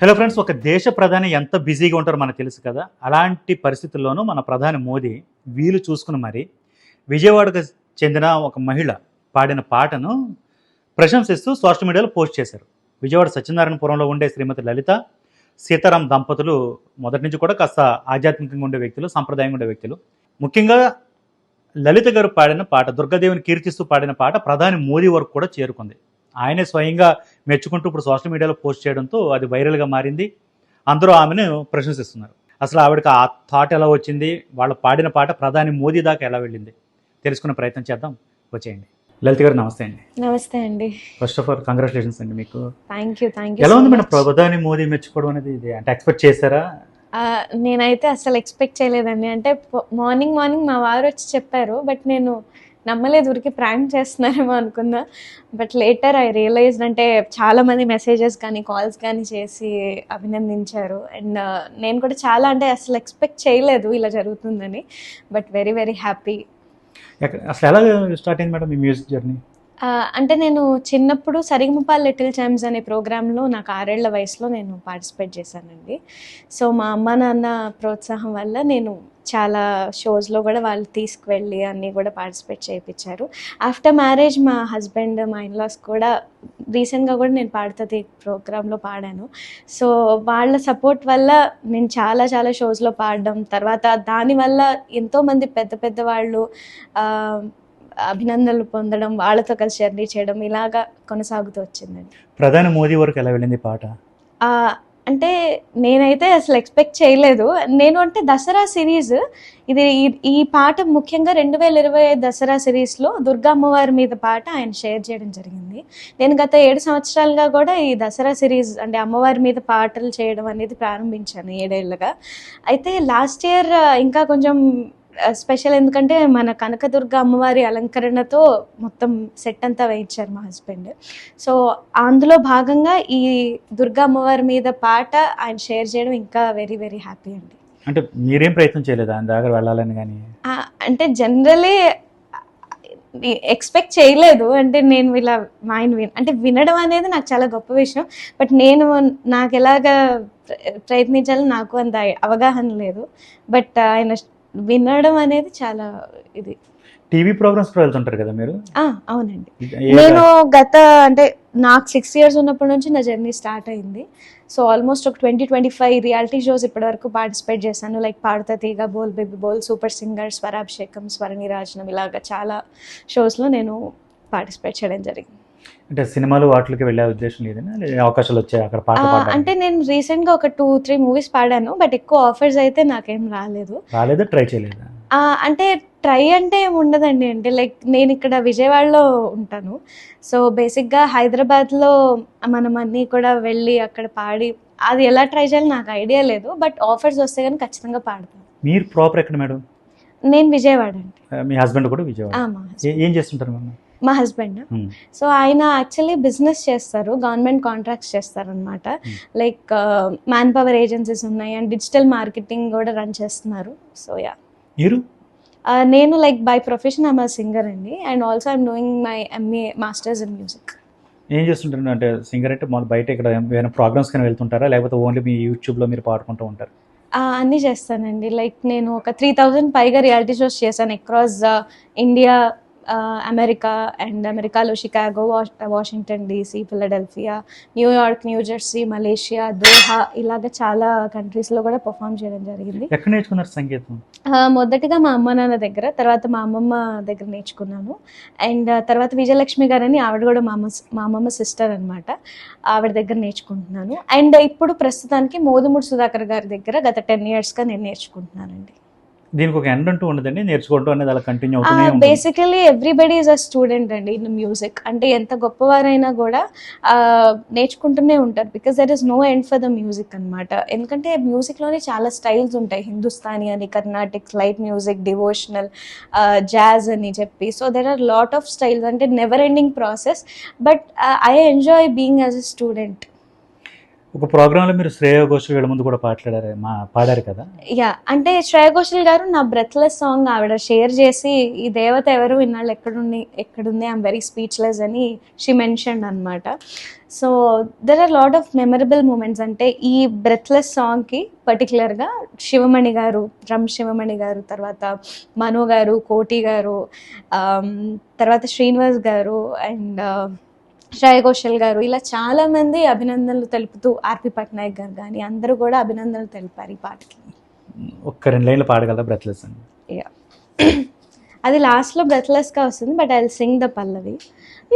Hello friends, ఒక దేశ ప్రధాని ఎంత బిజీగా ఉంటారో మనకు తెలుసు కదా. అలాంటి పరిస్థితుల్లోనూ మన ప్రధాని మోదీ వీలు చూసుకుని మరి విజయవాడకు చెందిన ఒక మహిళ పాడిన పాటను ప్రశంసిస్తూ సోషల్ మీడియాలో పోస్ట్ చేశారు. విజయవాడ సత్యనారాయణపురంలో ఉండే శ్రీమతి లలిత సీతారాం దంపతులు మొదటి నుంచి కూడా కాస్త ఆధ్యాత్మికంగా ఉండే వ్యక్తులు, సాంప్రదాయంగా ఉండే వ్యక్తులు. ముఖ్యంగా లలిత గారు పాడిన పాట, దుర్గాదేవిని కీర్తిస్తూ పాడిన పాట ప్రధాని మోదీ వరకు కూడా చేరుకుంది. ఆయనే స్వయంగా మెచ్చుకుంటూ ఇప్పుడు సోషల్ మీడియాలో పోస్ట్ చేయడంతో అది వైరల్గా మారింది. అందరూ ఆమెను ప్రశంసిస్తున్నారు. అసలు ఆవిడకి ఆ థాట్ ఎలా వచ్చింది, వాళ్ళు పాడిన పాట ప్రధాని మోదీ దాకా ఎలా వెళ్ళింది తెలుసుకునే ప్రయత్నం చేద్దాం. వచ్చేయండి. లలిత గారు నమస్తే అండి. నమస్తే అండి. ఫస్ట్ ఆఫ్ ఆల్ కంగ్రాచులేషన్స్ అండి మీకు. Thank you. ఎలా ఉంది మేడం ప్రధాని మోదీ మెచ్చుకోవడం అనేది? ఇది అంటే ఎక్స్పెక్ట్ చేశారా? నేనైతే అసలు ఎక్స్పెక్ట్ చేయలేదండి. అంటే మార్నింగ్ మా వారు వచ్చి చెప్పారు, బట్ నేను నమ్మలేదు, ఊరికి ప్రాంక్ చేస్తున్నారేమో అనుకున్నా. బట్ లేటర్ ఐ రియలైజ్డ్, అంటే చాలామంది మెసేజెస్ కానీ కాల్స్ కానీ చేసి అభినందించారు. అండ్ నేను కూడా చాలా, అంటే అసలు ఎక్స్పెక్ట్ చేయలేదు ఇలా జరుగుతుందని. But very very happy. అసలు ఎలా స్టార్ట్ అయింది మేడం మీ మ్యూజిక్ జర్నీ? అంటే నేను చిన్నప్పుడు సరిగమప లిటిల్ ఛాంప్స్ అనే ప్రోగ్రాంలో నాకు 6 ఏళ్ల వయసులో నేను పార్టిసిపేట్ చేశానండి. సో మా అమ్మ నాన్న ప్రోత్సాహం వల్ల నేను చాలా షోస్లో కూడా వాళ్ళు తీసుకువెళ్ళి అన్నీ కూడా పార్టిసిపేట్ చేయించారు. ఆఫ్టర్ మ్యారేజ్ మా హస్బెండ్, మా ఇన్లాస్ కూడా రీసెంట్గా కూడా నేను పాడుతుంది ప్రోగ్రాంలో పాడాను. సో వాళ్ళ సపోర్ట్ వల్ల నేను చాలా చాలా షోస్లో పాడడం, తర్వాత దానివల్ల ఎంతోమంది పెద్ద పెద్ద వాళ్ళు అభినందనలు పొందడం, వాళ్ళతో కలిసి జర్నీ చేయడం, ఇలాగా కొనసాగుతూ వచ్చిందండి. ప్రధాని మోదీ వరకు ఎలా వెళ్ళింది పాట? అంటే నేనైతే అసలు ఎక్స్పెక్ట్ చేయలేదు. నేను అంటే దసరా సిరీస్ ఇది, ఈ పాట ముఖ్యంగా 2025 దసరా సిరీస్లో దుర్గా అమ్మవారి మీద పాట ఆయన షేర్ చేయడం జరిగింది. నేను గత 7 సంవత్సరాలుగా కూడా ఈ దసరా సిరీస్ అంటే అమ్మవారి మీద పాటలు చేయడం అనేది ప్రారంభించాను 7 ఏళ్ళుగా. అయితే లాస్ట్ ఇయర్ ఇంకా కొంచెం స్పెషల్, ఎందుకంటే మన కనకదుర్గ అమ్మవారి అలంకరణతో మొత్తం సెట్ అంతా వేయించారు మా హస్బెండ్. సో అందులో భాగంగా ఈ దుర్గా అమ్మవారి మీద పాట ఆయన షేర్ చేయడం ఇంకా వెరీ వెరీ హ్యాపీ అండి. అంటే మీరేం ప్రయత్నం చేయలేదు ఆయన దగ్గర వెళ్ళాలని? కానీ అంటే జనరలీ ఎక్స్పెక్ట్ చేయలేదు. అంటే నేను ఇలా అంటే వినడం అనేది నాకు చాలా గొప్ప విషయం. బట్ నాకు ఎలాగ ప్రయత్నించాలో నాకు అంత అవగాహన లేదు. బట్ ఆయన వినడం అనేది చాలా ఇది. టీవీ ప్రోగ్రామ్స్ వెళ్తుంటారు కదా మీరు? అవునండి. నేను అంటే నాకు 6 years ఉన్నప్పటి నుంచి నా జర్నీ స్టార్ట్ అయింది. సో ఆల్మోస్ట్ ఒక 20-25 రియాలిటీ షోస్ ఇప్పటివరకు పార్టిసిపేట్ చేశాను. లైక్ పాడుతా తీగ, బోల్ బేబీ బోల్, సూపర్ సింగర్, స్వరాభిషేకం, స్వరనిరాజనం, ఇలాగా చాలా షోస్లో నేను పార్టిసిపేట్ చేయడం జరిగింది. అంటే సినిమాలు వాటికి వెళ్ళే ఉద్దేశం లేదన్నా? అవకాశాలు వచ్చాయి అక్కడ పాట? అంటే నేను రీసెంట్గా ఒక 2-3 మూవీస్ పాడాను, బట్ ఎక్కువ ఆఫర్స్ అయితే నాకేం రాలేదు. ట్రై చేయలేదు? అంటే ట్రై అంటే ఏమి ఉండదండి. అంటే లైక్ నేను ఇక్కడ విజయవాడలో ఉంటాను. సో బేసిక్గా హైదరాబాద్లో మనం అన్నీ కూడా వెళ్ళి అక్కడ పాడి అది ఎలా ట్రై చేయాలి నాకు ఐడియా లేదు. బట్ ఆఫర్స్ వస్తే కానీ ఖచ్చితంగా పాడతాను. మీరు ప్రాపర్ ఎక్కడ మేడం? నేను విజయవాడ అండి. మీ హస్బెండ్ కూడా విజయవాడ? ఏం చేస్తుంటారు మేడం? మా హస్బెండ్ సో ఆయన యాక్చువల్లీ బిజినెస్ చేస్తారు, గవర్నమెంట్ కాంట్రాక్ట్స్ చేస్తారు అనమాట. లైక్ మ్యాన్ పవర్ ఏజెన్సీస్ ఉన్నాయి అండ్ డిజిటల్ మార్కెటింగ్ కూడా రన్ చేస్తున్నారు. So yeah. మీరు? నేను like by profession I'm singer అండి, and also I'm doing my MA masters in music. ఏం చేస్తుంటారు అంటే సింగర్ అంటే మన బయట ఇక్కడ ఏమైనా ప్రోగ్రామ్స్ కానీ వెళ్తుంటారా, లేకపోతే ఓన్లీ మీ యూట్యూబ్లో మీరు పాడుకుంటూ ఉంటారు? అన్నీ చేస్తానండి. లైక్ నేను ఒక 3000 పైగా రియాలిటీ షోస్ చేశాను అక్రాస్ ఇండియా, అమెరికా, అండ్ అమెరికాలో Chicago, Washington DC, Philadelphia, New York, New Jersey, Malaysia, Doha, ఇలాగ చాలా కంట్రీస్లో కూడా పర్ఫామ్ చేయడం జరిగింది. ఎక్కడ నేర్చుకున్నారు సంగీతం? మొదటిగా మా అమ్మ నాన్న దగ్గర, తర్వాత మా అమ్మమ్మ దగ్గర నేర్చుకున్నాను. అండ్ తర్వాత విజయలక్ష్మి గారని ఆవిడ కూడా మా అమ్మమ్మ సిస్టర్ అనమాట, ఆవిడ దగ్గర నేర్చుకుంటున్నాను. అండ్ ఇప్పుడు ప్రస్తుతానికి మోదుముడు సుధాకర్ గారి దగ్గర గత 10 yearsగా నేను నేర్చుకుంటున్నానండి. దీనికి ఒక ఎండ్ అంటూ ఉండదండి, నేర్చుకోవడం అనేది అలా కంటిన్యూ అవుతూనే ఉంటుంది? Basically everybody is a student అండి ఇన్ మ్యూజిక్. అంటే ఎంత గొప్పవారైనా కూడా నేర్చుకుంటూనే ఉంటారు, because there is no end for the music అనమాట. ఎందుకంటే మ్యూజిక్లోనే చాలా స్టైల్స్ ఉంటాయి, హిందుస్థానీ అని, Carnatic, light music, devotional, jazz అని చెప్పి. So there are lot of styles, అంటే never ending process. But I enjoy being as a student. ఒక ప్రోగ్రాంలో మీరు శ్రేయ ఘోషల్ వీళ్ళ ముందు కూడా పాడారు కదా. యా, అంటే శ్రేయ ఘోషల్ గారు నా బ్రెత్లెస్ సాంగ్ ఆవిడ షేర్ చేసి, ఈ దేవత ఎవరు, ఇన్నాళ్ళు ఎక్కడుంది, ఐఎమ్ వెరీ స్పీచ్లెస్ అని షీ మెన్షన్ అనమాట. So there are lot of memorable moments. అంటే ఈ బ్రెత్లెస్ సాంగ్కి పర్టికులర్గా శివమణి గారు, డ్రమ్ శివమణి గారు, తర్వాత మను గారు, కోటి గారు, తర్వాత శ్రీనివాస్ గారు అండ్ శ్రేయ ఘోషల్ గారు, ఇలా చాలామంది అభినందనలు తెలుపుతూ, ఆర్పి పట్నాయక్ గారు కానీ అందరూ కూడా అభినందనలు తెలిపారు ఈ పాటకి. ఒక్క 2 లైన్లు పాడగలరా బ్రెత్లెస్ అని? యా, అది లాస్ట్లో బ్రెత్లెస్గా వస్తుంది, but I will sing the pallavi.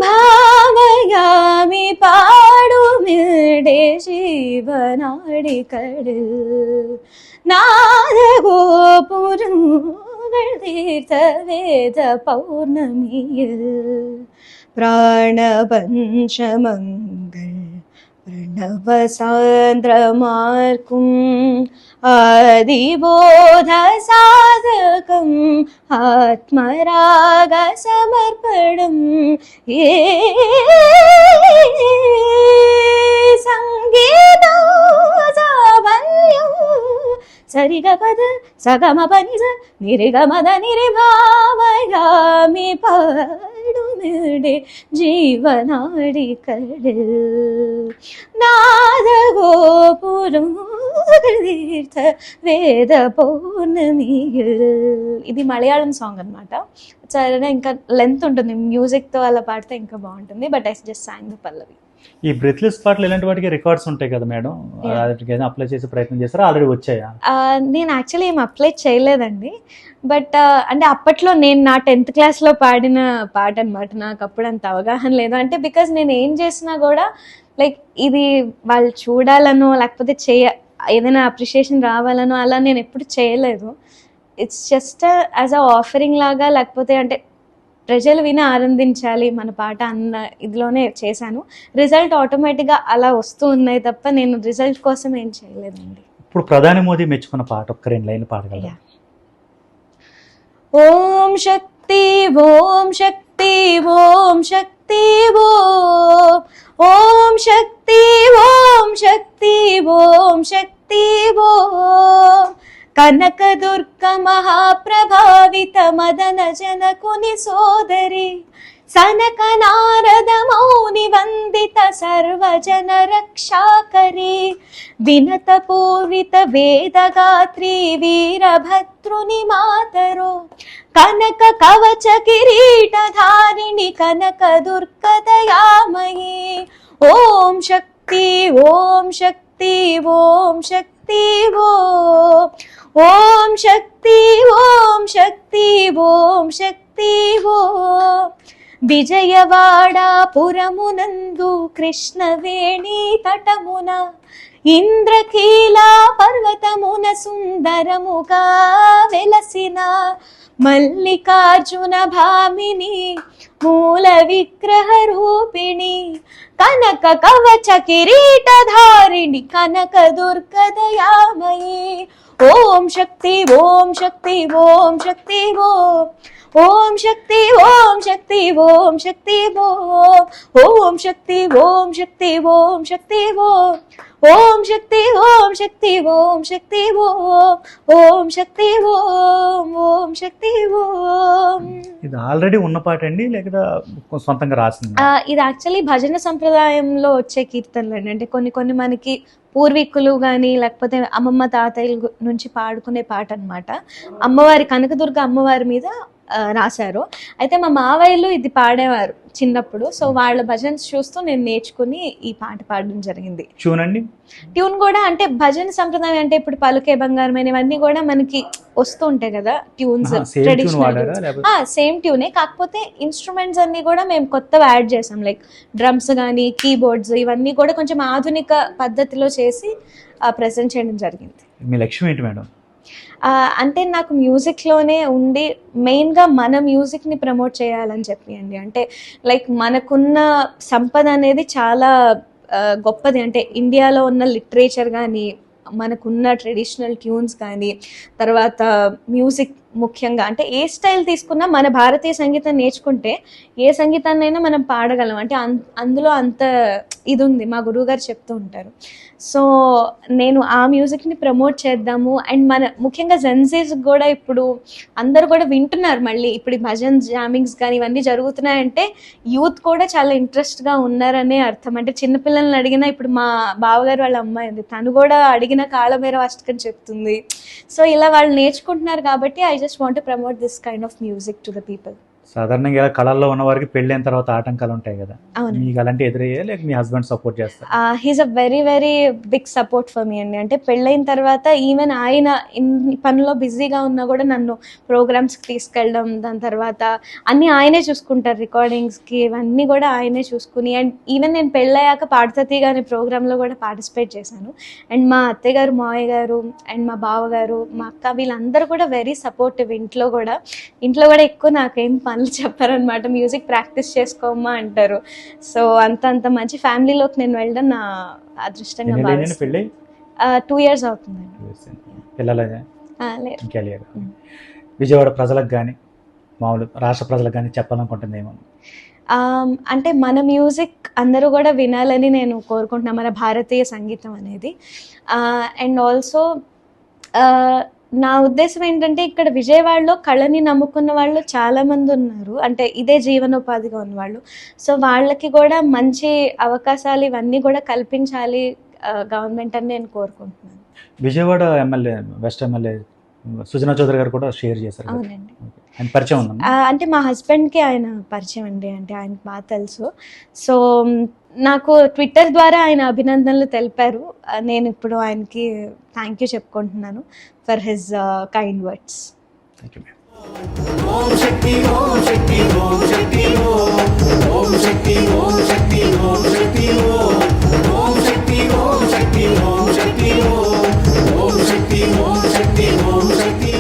ഭാവയാമി പാടുമിടെ ശിവനാടി കടൽ നാദഗോപുരം തീർത്ഥ വേദ പൗർണമിയിൽ പ്രാണപഞ്ചമങ്ങൾ പ്രണവസാന്ദ്രമാർക്കും ആദിബോധ സാധകം ആത്മരാഗ സമർപ്പണം സംഗീതോ സാവല്യം సరిగపద సగమపనిజ నిరిగమద నిరిభావయామి పాడుమిడే జీవనాడి కడల్ నాదగోపురం తీర్థ వేద పౌర్ణమియల్. ఇది మలయాళం సాంగ్ అనమాట. చాలా ఇంకా లెంత్ ఉంటుంది, మ్యూజిక్తో అలా పాడితే ఇంకా బాగుంటుంది, but I just sang the pallavi. ఈ బ్రెత్లెస్ పాటలు ఇలాంటి వాటికి రికార్డ్స్ ఉంటాయి కదా మేడం, వాటికి అప్లై చేసే ప్రయత్నం చేస్తారా? ఆల్రెడీ వచ్చాయా? నేను యాక్చువల్లీ ఏం అప్లై చేయలేదండి, బట్ అంటే అప్పట్లో నేను నా 10th క్లాస్లో పాడిన పాట అనమాట. నాకు అప్పుడు అంత అవగాహన లేదు, అంటే బికాజ్ నేను ఏం చేసినా కూడా లైక్ ఇది వాళ్ళు చూడాలనో లేకపోతే ఏదైనా అప్రిషియేషన్ రావాలనో అలా నేను ఎప్పుడు చేయలేదు. It's just as a offering లాగా, లేకపోతే అంటే ప్రజలు విని ఆనందించాలి మన పాట అన్న ఇదిలోనే చేశాను. రిజల్ట్ ఆటోమేటిక్గా అలా వస్తూ ఉన్నాయి తప్ప నేను రిజల్ట్ కోసం ఏం చేయలేదండి. ఇప్పుడు ప్రధాని మోదీ మెచ్చుకున్న పాట ఒక్క 2 లైన్లు పాడగలరా? ఓం శక్తి ఓం శక్తి ఓం శక్తి ఓం శక్తి ఓం శక్తి ఓం శక్తి ఓం కనకదుర్గ మహాప్రభావిత మదన జనకుని సోదరి సనక నారద మౌని వందిత సర్వజన రక్షాకరి వినత పూర్విత వేదగాత్రి వీరభద్రుని మాతరో కనక కవచ కిరీటధారిణి కనక దుర్గదయామయీ ఓం శక్తి ఓం శక్తి ఓం శక్తి ఓం శక్తి ఓం శక్తి ఓం శక్తి విజయవాడ పురమునందు కృష్ణవేణి తటమున ఇంద్రకీలా పర్వతమున సుందరముగా వెలసిన మల్లికార్జున భామిని మూల విగ్రహ రూపిణి కనక కవచ కిరీటధారిణి కనక దుర్గదయామయీ ఓం శక్తి ఓం శక్తి ఓం శక్తి ఓం శక్తి ఓం శక్తి ఓం శక్తి ఓం శక్తి ఓం శక్తి ఓం శక్తి ఓం శక్తి ఓం శక్తి ఓం శక్తి ఓం శక్తి ఓం శక్తి ఓం. ఇది ఆల్రెడీ ఉన్న పాట అండి లేకపోతే సొంతంగా రాసింది? ఇది యాక్చువల్లీ భజన సంప్రదాయంలో వచ్చే కీర్తనలు అండి. అంటే కొన్ని మనకి పూర్వీకులు కానీ లేకపోతే అమ్మమ్మ తాతయ్యల నుంచి పాడుకునే పాట అనమాట. అమ్మవారి కనకదుర్గ అమ్మవారి మీద రాశారు. అయితే మా మావయ్యలు ఇది పాడేవారు చిన్నప్పుడు, సో వాళ్ళ భజన్స్ చూస్తూ నేను నేర్చుకుని ఈ పాట పాడడం జరిగింది. ట్యూన్ కూడా అంటే భజన సంప్రదాయం అంటే ఇప్పుడు పలుకే బంగారమైన ఇవన్నీ కూడా మనకి వస్తూ ఉంటాయి కదా ట్యూన్స్, ట్రెడిషనల్ సేమ్ ట్యూనే, కాకపోతే ఇన్స్ట్రుమెంట్స్ అన్ని కూడా మేము కొత్తగా యాడ్ చేసాం. లైక్ డ్రమ్స్ కానీ కీబోర్డ్స్ ఇవన్నీ కూడా కొంచెం ఆధునిక పద్ధతిలో చేసి ప్రెజెంట్ చేయడం జరిగింది. మీ లక్ష్యం ఏంటి మేడం? అంటే నాకు మ్యూజిక్లోనే ఉండి మెయిన్గా మన మ్యూజిక్ని ప్రమోట్ చేయాలని చెప్పి అండి. అంటే లైక్ మనకున్న సంపద అనేది చాలా గొప్పది. అంటే ఇండియాలో ఉన్న లిటరేచర్ కానీ మనకున్న ట్రెడిషనల్ ట్యూన్స్ కానీ తర్వాత మ్యూజిక్ ముఖ్యంగా అంటే ఏ స్టైల్ తీసుకున్నా మన భారతీయ సంగీతం నేర్చుకుంటే ఏ సంగీతాన్నైనా మనం పాడగలం. అంటే అందులో అంత ఇది ఉంది, మా గురువుగారు చెప్తూ ఉంటారు. సో నేను ఆ మ్యూజిక్ని ప్రమోట్ చేద్దాము. అండ్ మన ముఖ్యంగా జెన్జీస్ కూడా ఇప్పుడు అందరూ కూడా వింటున్నారు మళ్ళీ. ఇప్పుడు ఈ భజన్ జామింగ్స్ కానీ ఇవన్నీ జరుగుతున్నాయంటే యూత్ కూడా చాలా ఇంట్రెస్ట్గా ఉన్నారనే అర్థం. అంటే చిన్నపిల్లల్ని అడిగినా, ఇప్పుడు మా బావగారు వాళ్ళ అమ్మాయి ఉంది, తను కూడా అడిగిన కాళభైరవ అష్టకం చెప్తుంది. సో ఇలా వాళ్ళు నేర్చుకుంటున్నారు కాబట్టి I just want to promote this kind of music to the people. సాధారణంగా ఇలా కళల్లో ఉన్న వారికి పెళ్ళైన తర్వాత ఆటంకాలు ఉంటాయి కదా, అవును. మీకు అలాంటి ఎదురయ్యా లేక మీ హస్బెండ్ సపోర్ట్ చేస్తారు? He's a very very big support for me అండి. అంటే పెళ్ళైన తర్వాత ఈవెన్ ఆయన ఇన్ని పనిలో బిజీగా ఉన్నా కూడా నన్ను ప్రోగ్రామ్స్కి తీసుకెళ్ళడం, దాని తర్వాత అన్నీ ఆయనే చూసుకుంటారు, రికార్డింగ్స్కి ఇవన్నీ కూడా ఆయనే చూసుకుని. అండ్ ఈవెన్ నేను పెళ్ళయ్యాక పాడతతీగా అనే ప్రోగ్రాంలో కూడా పార్టిసిపేట్ చేశాను. అండ్ మా అత్తయ్య గారు, మావయ్య గారు అండ్ మా బావగారు, మా అక్క వీళ్ళందరూ కూడా వెరీ సపోర్టివ్. ఇంట్లో కూడా ఎక్కువ నాకేం పనులు చెప్పారనమాట, మ్యూజిక్ ప్రాక్టీస్ చేసుకోమ్మా అంటారు. సో అంత మంచి ఫ్యామిలీలోకి నేను వెళ్ళడం నా అదృష్టంగా భావిస్తాను. పెళ్ళి 2 years అవుతుందండి. పిల్లలు లేదు. ఇంకా లేదు. విజయవాడ ప్రజలకు కానీ మామూలు రాష్ట్ర ప్రజలకు కానీ చెప్పాలనుకుంటుంది ఏమో? అంటే మన మ్యూజిక్ అందరూ కూడా వినాలని నేను కోరుకుంటున్నాను, మన భారతీయ సంగీతం అనేది. అండ్ ఆల్సో నా ఉద్దేశం ఏంటంటే ఇక్కడ విజయవాడలో కళని నమ్ముకున్న వాళ్ళు చాలామంది ఉన్నారు, అంటే ఇదే జీవనోపాధిగా ఉన్నవాళ్ళు. సో వాళ్ళకి కూడా మంచి అవకాశాలు ఇవన్నీ కూడా కల్పించాలి గవర్నమెంట్ అని నేను కోరుకుంటున్నాను. Vijayawada MLA, west MLA Sujana Chowdary garu కూడా షేర్ చేశారు. అవునండి. ఆయన పరిచయం ఉందా? అంటే మా హస్బెండ్కి ఆయన పరిచయం అండి, అంటే ఆయనకు బాగా తెలుసు. సో నాకు ట్విట్టర్ ద్వారా ఆయన అభినందనలు తెలిపారు. నేను ఇప్పుడు ఆయనకి థ్యాంక్ యూ చెప్పుకుంటున్నాను for his kind words. Thank you. Om Shakti Om Shakti Om Shakti Om Shakti Om Shakti Om Shakti Om Shakti Om Shakti Om Shakti Om Shakti Om Shakti Om Shakti